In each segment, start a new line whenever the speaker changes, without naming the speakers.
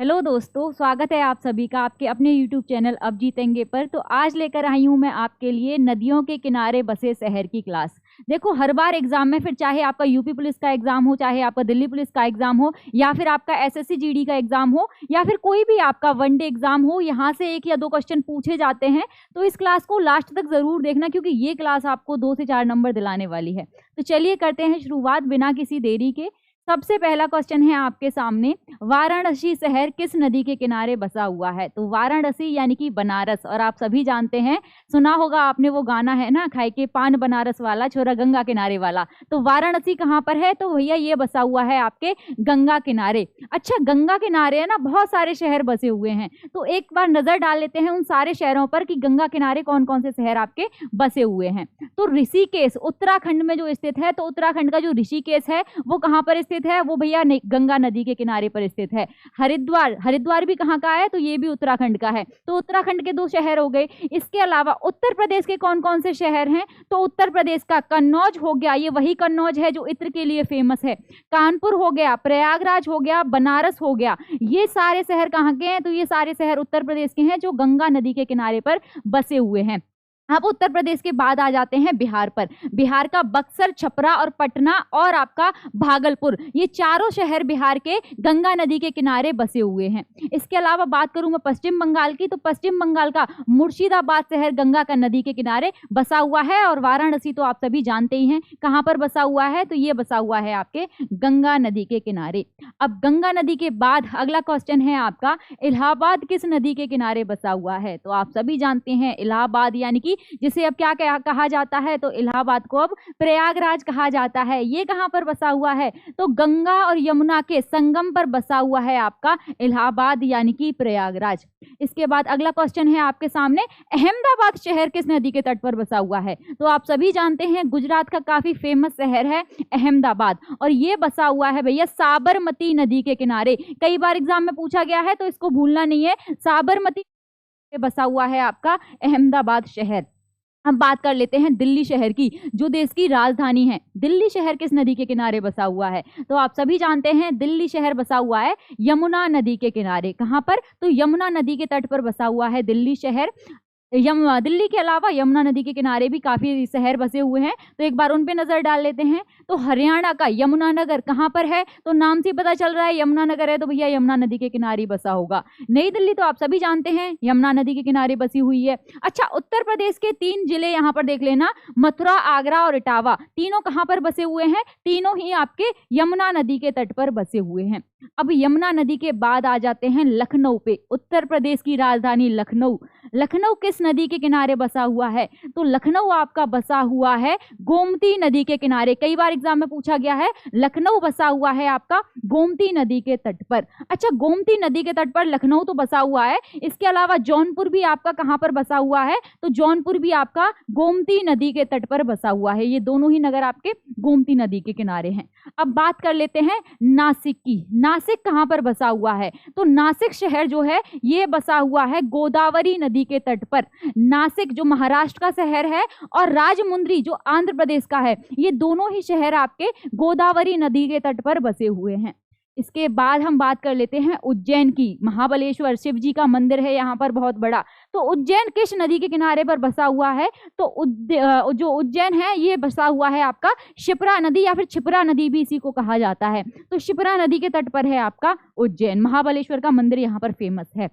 Hello दोस्तों, स्वागत है आप सभी का आपके अपने YouTube चैनल अब जीतेंगे पर। तो आज लेकर आई हूँ मैं आपके लिए नदियों के किनारे बसे शहर की क्लास। देखो, हर बार एग्जाम में, फिर चाहे आपका यूपी पुलिस का एग्जाम हो, चाहे आपका दिल्ली पुलिस का एग्जाम हो, या फिर आपका एसएससी जीडी का एग्जाम हो, या फिर कोई भी आपका वनडे एग्जाम हो, यहाँ से 1 या 2 क्वेश्चन पूछे जाते हैं। तो इस क्लास को लास्ट तक जरूर देखना, क्योंकि ये क्लास आपको 2 से 4 नंबर दिलाने वाली है। तो चलिए करते हैं शुरुआत बिना किसी देरी के। सबसे पहला क्वेश्चन है आपके सामने, वाराणसी शहर किस नदी के किनारे बसा हुआ है? तो वाराणसी यानी कि बनारस, और आप सभी जानते हैं, सुना होगा आपने वो गाना है ना, खाए के पान बनारस वाला, छोरा गंगा किनारे वाला। तो वाराणसी कहाँ पर है? तो भैया ये बसा हुआ है आपके गंगा किनारे। अच्छा, गंगा किनारे है ना, बहुत सारे शहर बसे हुए हैं। तो एक बार नजर डाल लेते हैं उन सारे शहरों पर कि गंगा किनारे कौन कौन से शहर आपके बसे हुए हैं। तो ऋषिकेश उत्तराखंड में जो स्थित है, तो उत्तराखंड का जो ऋषिकेश है वो कहाँ पर स्थित है? वो भैया गंगा नदी के किनारे पर स्थित है। हरिद्वार भी कहाँ का है? तो ये भी उत्तराखंड का है। तो उत्तराखंड के 2 शहर हो गए। इसके अलावा उत्तर प्रदेश के कौन कौन से शहर हैं? तो उत्तर प्रदेश का कन्नौज हो गया, ये वही कन्नौज है जो इत्र के लिए फेमस है। कानपुर हो गया, प्रयागराज हो गया, बनारस हो गया। ये सारे शहर कहाँ के हैं? तो ये सारे शहर उत्तर प्रदेश के हैं जो गंगा नदी के किनारे पर बसे हुए हैं। अब उत्तर प्रदेश के बाद आ जाते हैं बिहार पर। बिहार का बक्सर, छपरा और पटना और आपका भागलपुर, ये चारों शहर बिहार के गंगा नदी के किनारे बसे हुए हैं। इसके अलावा बात करूं मैं पश्चिम बंगाल की, तो पश्चिम बंगाल का मुर्शिदाबाद शहर गंगा का नदी के किनारे बसा हुआ है। और वाराणसी तो आप सभी जानते ही हैं कहां पर बसा हुआ है, तो ये बसा हुआ है आपके गंगा नदी के किनारे। अब गंगा नदी के बाद अगला क्वेश्चन है आपका, इलाहाबाद किस नदी के किनारे बसा हुआ है? तो आप सभी जानते हैं इलाहाबाद यानी कि जिसे अब क्या कहा जाता है? तो इलाहाबाद को अब प्रयागराज कहा जाता है। ये कहां पर बसा हुआ है? तो गंगा और यमुना के संगम पर बसा हुआ है आपका इलाहाबाद यानी कि प्रयागराज। इसके बाद अगला क्वेश्चन है आपके सामने, अहमदाबाद शहर किस नदी के तट पर बसा हुआ है? तो आप सभी जानते हैं गुजरात का काफी फेमस शहर है अहमदाबाद, और ये बसा हुआ है भैया साबरमती नदी के किनारे। कई बार एग्जाम में पूछा गया है, तो इसको भूलना नहीं है, साबरमती बसा हुआ है आपका अहमदाबाद शहर। हम बात कर लेते हैं दिल्ली शहर की, जो देश की राजधानी है। दिल्ली शहर किस नदी के किनारे बसा हुआ है? तो आप सभी जानते हैं दिल्ली शहर बसा हुआ है यमुना नदी के किनारे। कहां पर? तो यमुना नदी के तट पर बसा हुआ है दिल्ली शहर। दिल्ली के अलावा यमुना नदी के किनारे भी काफी शहर बसे हुए हैं, तो एक बार उन पे नजर डाल लेते हैं। तो हरियाणा का यमुनानगर कहाँ पर है? तो नाम से पता चल रहा है यमुनानगर है, तो भैया यमुना नदी के किनारे बसा होगा। नई दिल्ली तो आप सभी जानते हैं यमुना नदी के किनारे बसी हुई है। अच्छा, उत्तर प्रदेश के 3 जिले यहाँ पर देख लेना, मथुरा, आगरा और इटावा, तीनों कहाँ पर बसे हुए हैं? तीनों ही आपके यमुना नदी के तट पर बसे हुए हैं। अब यमुना नदी के बाद आ जाते हैं लखनऊ पे। उत्तर प्रदेश की राजधानी लखनऊ, लखनऊ किस नदी के किनारे बसा हुआ है? तो लखनऊ आपका बसा हुआ है गोमती नदी के किनारे। कई बार एग्जाम में पूछा गया है, लखनऊ बसा हुआ है आपका गोमती नदी के तट पर। अच्छा, गोमती नदी के तट पर लखनऊ तो बसा हुआ है, इसके अलावा जौनपुर भी आपका कहां पर बसा हुआ है? तो जौनपुर भी आपका गोमती नदी के तट पर बसा हुआ है। ये दोनों ही नगर आपके गोमती नदी के किनारे हैं। अब बात कर लेते हैं नासिक की। नासिक कहां पर बसा हुआ है? तो नासिक शहर जो है ये बसा हुआ है गोदावरी नदी के तट पर। नासिक जो महाराष्ट्र का शहर है, और राजमुंद्री जो आंध्र प्रदेश का है, ये दोनों ही शहर आपके गोदावरी नदी के तट पर बसे हुए हैं। इसके बाद हम बात कर लेते हैं उज्जैन की। महाबलेश्वर शिव जी का मंदिर है यहाँ पर बहुत बड़ा। तो उज्जैन किस नदी के किनारे पर बसा हुआ है? तो जो उज्जैन है ये बसा हुआ है आपका शिप्रा नदी, या फिर क्षिप्रा नदी भी इसी को कहा जाता है। तो शिप्रा नदी के तट पर है आपका उज्जैन। महाबलेश्वर का मंदिर यहाँ पर फेमस है।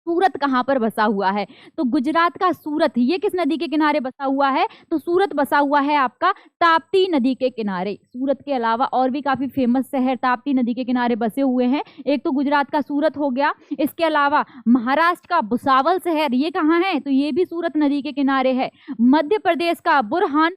सूरत कहाँ पर बसा हुआ है? तो गुजरात का सूरत, ये किस नदी के किनारे बसा हुआ है? तो सूरत बसा हुआ है आपका ताप्ती नदी के किनारे। सूरत के अलावा और भी काफी फेमस शहर ताप्ती नदी के किनारे बसे हुए हैं। एक तो गुजरात का सूरत हो गया, इसके अलावा महाराष्ट्र का भुसावल शहर, ये कहाँ है? तो ये भी सूरत नदी के किनारे है। मध्य प्रदेश का बुरहान,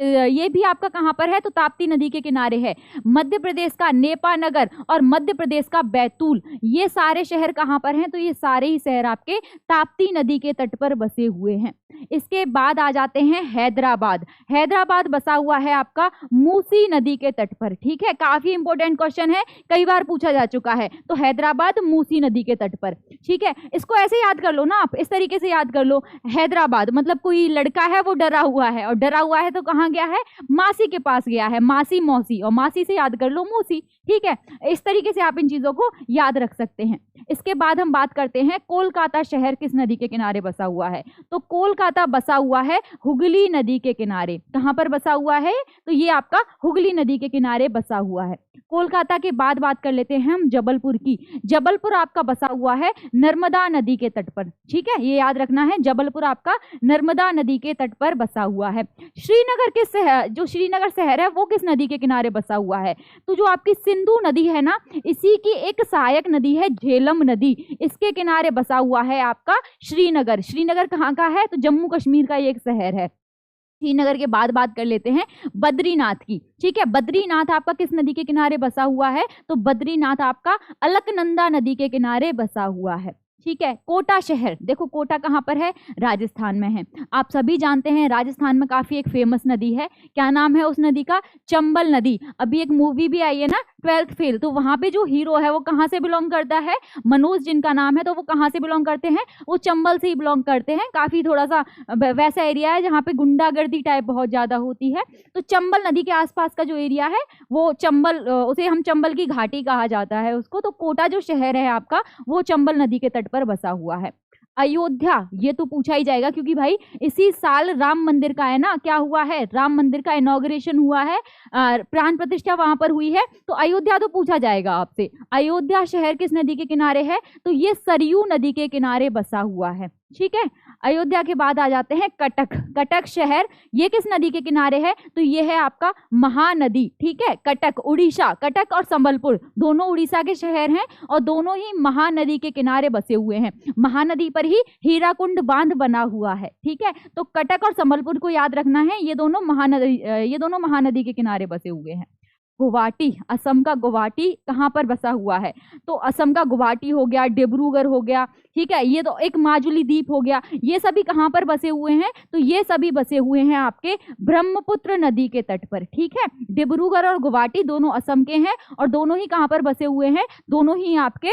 ये भी आपका कहां पर है? तो ताप्ती नदी के किनारे है। मध्य प्रदेश का नेपानगर और मध्य प्रदेश का बैतूल, ये सारे शहर कहां पर हैं? तो ये सारे ही शहर आपके ताप्ती नदी के तट पर बसे हुए हैं। इसके बाद आ जाते हैं हैदराबाद। हैदराबाद बसा हुआ है आपका मूसी नदी के तट पर। ठीक है, काफी इंपॉर्टेंट क्वेश्चन है, कई बार पूछा जा चुका है। तो हैदराबाद मूसी नदी के तट पर। ठीक है, इसको ऐसे याद कर लो ना, आप इस तरीके से याद कर लो। हैदराबाद मतलब कोई लड़का है वो डरा हुआ है, और डरा हुआ है तो कहाँ गया है? मासी के पास गया है, मासी मौसी, और मासी से याद कर लो मूसी। ठीक है, इस तरीके से आप इन चीजों को याद रख सकते हैं। इसके बाद हम बात करते हैं कोलकाता शहर किस नदी के किनारे बसा हुआ है। तो कोलकाता बसा हुआ है हुगली नदी के किनारे। कहां पर बसा हुआ है? तो ये आपका हुगली नदी के किनारे बसा हुआ है। कोलकाता के बाद बात कर लेते हैं हम जबलपुर की। जबलपुर आपका बसा हुआ है नर्मदा नदी के तट पर। ठीक है, ये याद रखना है, जबलपुर आपका नर्मदा नदी के तट पर बसा हुआ है। श्रीनगर के शहर, जो श्रीनगर शहर है वो किस नदी के किनारे बसा हुआ है? तो जो आपकी सिंधु नदी है ना, इसी की एक सहायक नदी है झेलम नदी, इसके किनारे बसा हुआ है आपका श्रीनगर। श्रीनगर कहाँ का है? तो जम्मू कश्मीर का ये एक शहर है। श्रीनगर के बाद बात कर लेते हैं बद्रीनाथ की। ठीक है, बद्रीनाथ आपका किस नदी के किनारे बसा हुआ है? तो बद्रीनाथ आपका अलकनंदा नदी के किनारे बसा हुआ है। ठीक है, कोटा शहर, देखो कोटा कहाँ पर है? राजस्थान में है। आप सभी जानते हैं राजस्थान में काफी एक फेमस नदी है, क्या नाम है उस नदी का? चंबल नदी। अभी एक मूवी भी आई है ना 12th फेल, तो वहां पे जो हीरो है वो कहाँ से बिलोंग करता है? मनोज जिनका नाम है, तो वो कहाँ से बिलोंग करते हैं? वो चंबल से ही बिलोंग करते हैं। काफी थोड़ा सा वैसा एरिया है जहाँ पे गुंडागर्दी टाइप बहुत ज्यादा होती है। तो चंबल नदी के आसपास का जो एरिया है वो चंबल, उसे हम चंबल की घाटी कहा जाता है उसको। तो कोटा जो शहर है आपका वो चंबल नदी के तट पर बसा हुआ है। अयोध्या, ये तो पूछा ही जाएगा क्योंकि भाई इसी साल राम मंदिर का है ना, क्या हुआ है? राम मंदिर का इनॉग्रेशन हुआ है, प्राण प्रतिष्ठा वहां पर हुई है। तो अयोध्या तो पूछा जाएगा आपसे। अयोध्या शहर किस नदी के किनारे है? तो ये सरयू नदी के किनारे बसा हुआ है। ठीक है, अयोध्या के बाद आ जाते हैं कटक। कटक शहर ये किस नदी के किनारे है? तो ये है आपका महानदी। ठीक है, कटक उड़ीसा, कटक और संबलपुर दोनों उड़ीसा के शहर हैं और दोनों ही महानदी के किनारे बसे हुए हैं। महानदी पर ही हीराकुंड बांध बना हुआ है। ठीक है, तो कटक और संबलपुर को याद रखना है, ये दोनों महानदी के किनारे बसे हुए हैं। गुवाहाटी, असम का गुवाहाटी कहाँ पर बसा हुआ है? तो असम का गुवाहाटी हो गया, डिब्रूगढ़ हो गया। ठीक है, ये तो एक माजुली द्वीप हो गया। ये सभी कहाँ पर बसे हुए हैं? तो ये सभी बसे हुए हैं आपके ब्रह्मपुत्र नदी के तट पर। ठीक है, डिब्रूगढ़ और गुवाहाटी दोनों असम के हैं और दोनों ही कहाँ पर बसे हुए हैं? दोनों ही आपके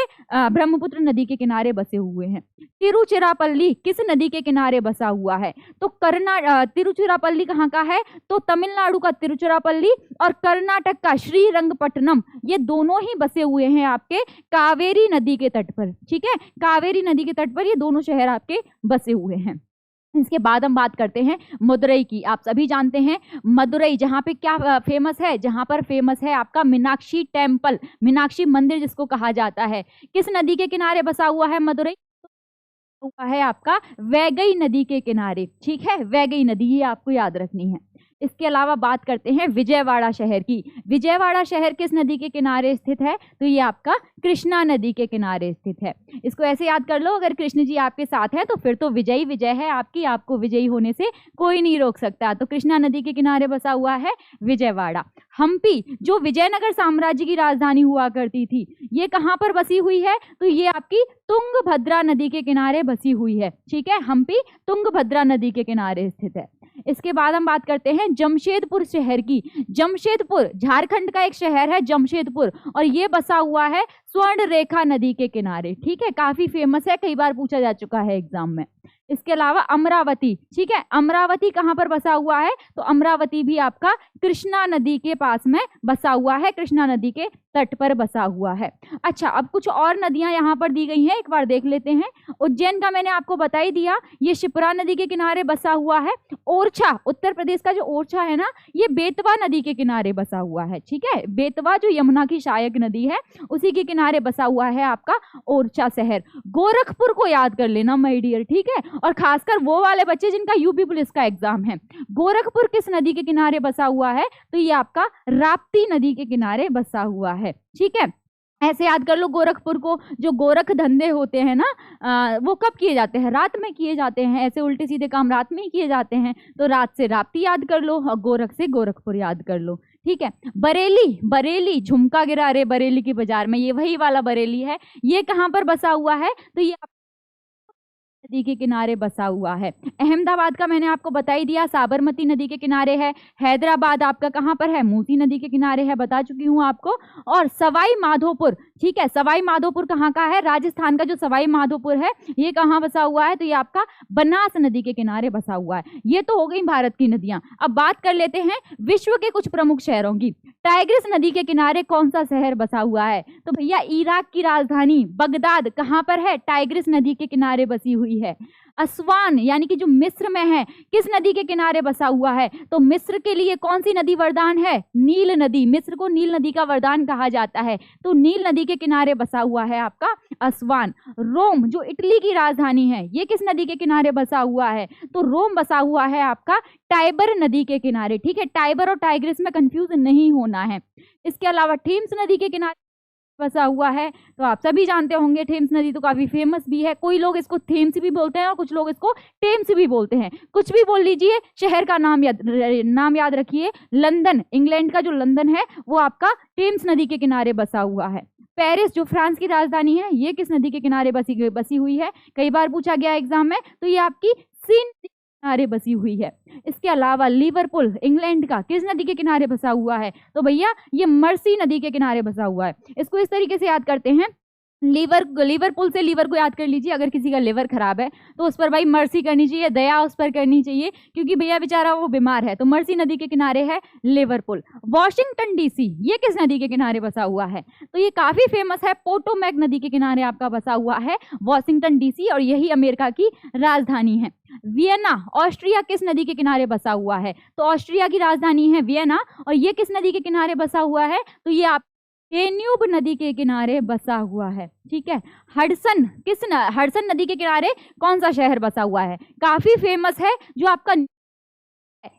ब्रह्मपुत्र नदी के किनारे बसे हुए हैं। तिरुचिरापल्ली किस नदी के किनारे बसा हुआ है? तो तिरुचिरापल्ली कहाँ का है? तो तमिलनाडु का तिरुचिरापल्ली और कर्नाटक का श्रीरंगपट्टनम, ये दोनों ही बसे हुए हैं आपके कावेरी नदी के तट पर। ठीक है, कावेरी नदी के तट पर ये दोनों शहर आपके बसे हुए हैं। इसके बाद हम बात करते हैं मदुरई की। आप सभी जानते हैं मदुरई जहाँ पे क्या फेमस है? जहाँ पर फेमस है आपका मीनाक्षी टेम्पल, मीनाक्षी मंदिर जिसको कहा जाता है। किस नदी के किनारे बसा हुआ है मदुरई? हुआ है आपका वैगई नदी के किनारे। ठीक है, वैगई नदी, ये आपको याद रखनी है। इसके अलावा बात करते हैं विजयवाड़ा शहर की। विजयवाड़ा शहर किस नदी के किनारे स्थित है? तो ये आपका कृष्णा नदी के किनारे स्थित है। इसको ऐसे याद कर लो, अगर कृष्ण जी आपके साथ हैं तो फिर तो विजयी विजय है आपकी, आपको विजयी होने से कोई नहीं रोक सकता। तो कृष्णा नदी के किनारे बसा हुआ है विजयवाड़ा। हम्पी, जो विजयनगर साम्राज्य की राजधानी हुआ करती थी, ये कहाँ पर बसी हुई है? तो ये आपकी तुंगभद्रा नदी के किनारे बसी हुई है। ठीक है, हम्पी तुंगभद्रा नदी के किनारे स्थित है। इसके बाद हम बात करते हैं जमशेदपुर शहर की। जमशेदपुर झारखंड का एक शहर है जमशेदपुर, और ये बसा हुआ है स्वर्ण रेखा नदी के किनारे। ठीक है, काफी फेमस है, कई बार पूछा जा चुका है एग्जाम में। इसके अलावा अमरावती, ठीक है, अमरावती कहाँ पर बसा हुआ है? तो अमरावती भी आपका कृष्णा नदी के पास में बसा हुआ है, कृष्णा नदी के तट पर बसा हुआ है। अच्छा, अब कुछ और नदियां यहाँ पर दी गई हैं, एक बार देख लेते हैं। उज्जैन का मैंने आपको बता ही दिया, ये शिप्रा नदी के किनारे बसा हुआ है। ओरछा, उत्तर प्रदेश का जो ओरछा है ना, ये बेतवा नदी के किनारे बसा हुआ है। ठीक है, बेतवा जो यमुना की सहायक नदी है उसी के किनारे बसा हुआ है आपका ओरछा शहर। गोरखपुर को याद कर लेना माय डियर, ठीक है, और खासकर वो वाले बच्चे जिनका यूपी पुलिस का एग्जाम है। गोरखपुर किस नदी के किनारे बसा हुआ है? तो ये आपका राप्ती नदी के किनारे बसा हुआ है। ठीक है, ऐसे याद कर लो गोरखपुर को। जो गोरख धंधे होते हैं ना, वो कब किए जाते हैं? रात में किए जाते हैं। ऐसे उल्टे सीधे काम रात में ही किए जाते हैं, तो रात से राप्ती याद कर लो और गोरख से गोरखपुर याद कर लो। ठीक है, बरेली, बरेली झुमका गिरा रे बरेली की बाजार में, ये वही वाला बरेली है। ये कहाँ पर बसा हुआ है? तो ये नदी के किनारे बसा हुआ है। अहमदाबाद का मैंने आपको बता ही दिया, साबरमती नदी के किनारे है। हैदराबाद आपका कहाँ पर है? मूसी नदी के किनारे है, बता चुकी हूँ आपको। और सवाई माधोपुर, ठीक है। सवाई माधोपुर कहाँ का है? राजस्थान का जो सवाई माधोपुर है ये कहाँ बसा हुआ है? तो ये आपका बनास नदी के किनारे बसा हुआ है। ये तो हो गई भारत की नदियां। अब बात कर लेते हैं विश्व के कुछ प्रमुख शहरों की। टाइग्रिस नदी के किनारे कौन सा शहर बसा हुआ है? तो भैया इराक की राजधानी बगदाद कहाँ पर है? टाइग्रिस नदी के किनारे बसी हुई है। अस्वान यानी कि जो मिस्र में है किस नदी के किनारे बसा हुआ है? तो मिस्र के लिए कौन सी नदी वरदान है? नील नदी। मिस्र को नील नदी का वरदान कहा जाता है, तो नील नदी के किनारे बसा हुआ है आपका अस्वान। रोम जो इटली की राजधानी है ये किस नदी के किनारे बसा हुआ है? तो रोम बसा हुआ है आपका टाइबर नदी के किनारे। ठीक है, टाइबर और टाइग्रिस में कंफ्यूज नहीं होना है। इसके अलावा थेम्स नदी के किनारे बसा हुआ है, तो आप सभी जानते होंगे थेम्स नदी तो काफी फेमस भी है। कोई लोग इसको थेम्स भी बोलते हैं और कुछ लोग इसको टेम्स भी बोलते हैं। कुछ भी बोल लीजिए, शहर का नाम याद रखिए। लंदन, इंग्लैंड का जो लंदन है वो आपका टेम्स नदी के किनारे बसा हुआ है। पेरिस जो फ्रांस की राजधानी है ये किस नदी के किनारे बसी हुई है? कई बार पूछा गया एग्जाम में, तो ये आपकी सीन किनारे बसी हुई है। इसके अलावा लिवरपूल इंग्लैंड का किस नदी के किनारे बसा हुआ है? तो भैया ये मर्सी नदी के किनारे बसा हुआ है। इसको इस तरीके से याद करते हैं, लिवरपूल से लीवर को याद कर लीजिए। अगर किसी का लिवर खराब है तो उस पर भाई मर्सी करनी चाहिए, दया उस पर करनी चाहिए, क्योंकि भैया बेचारा वो बीमार है। तो मर्सी नदी के किनारे है लिवरपूल। वॉशिंगटन डीसी ये किस नदी के किनारे बसा हुआ है? तो ये काफी फेमस है, पोटोमैक नदी के किनारे आपका बसा हुआ है वॉशिंगटन डीसी, और यही अमेरिका की राजधानी है। वियना ऑस्ट्रिया किस नदी के किनारे बसा हुआ है? तो ऑस्ट्रिया की राजधानी है वियना, और ये किस नदी के किनारे बसा हुआ है? तो ये आप डेन्यूब नदी के किनारे बसा हुआ है। ठीक है। हडसन नदी के किनारे कौन सा शहर बसा हुआ है? काफी फेमस है जो आपका,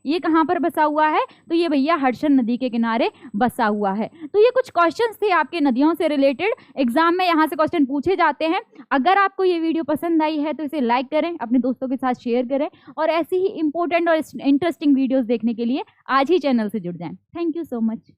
ये कहां पर बसा हुआ है? तो ये भैया हडसन नदी के किनारे बसा हुआ है। तो ये कुछ क्वेश्चंस थे आपके नदियों से रिलेटेड, एग्जाम में यहाँ से क्वेश्चन पूछे जाते हैं। अगर आपको ये वीडियो पसंद आई है तो इसे लाइक करें, अपने दोस्तों के साथ शेयर करें, और ऐसी ही इंपॉर्टेंट और इंटरेस्टिंग वीडियोस देखने के लिए आज ही चैनल से जुड़ जाएं। Thank you so much.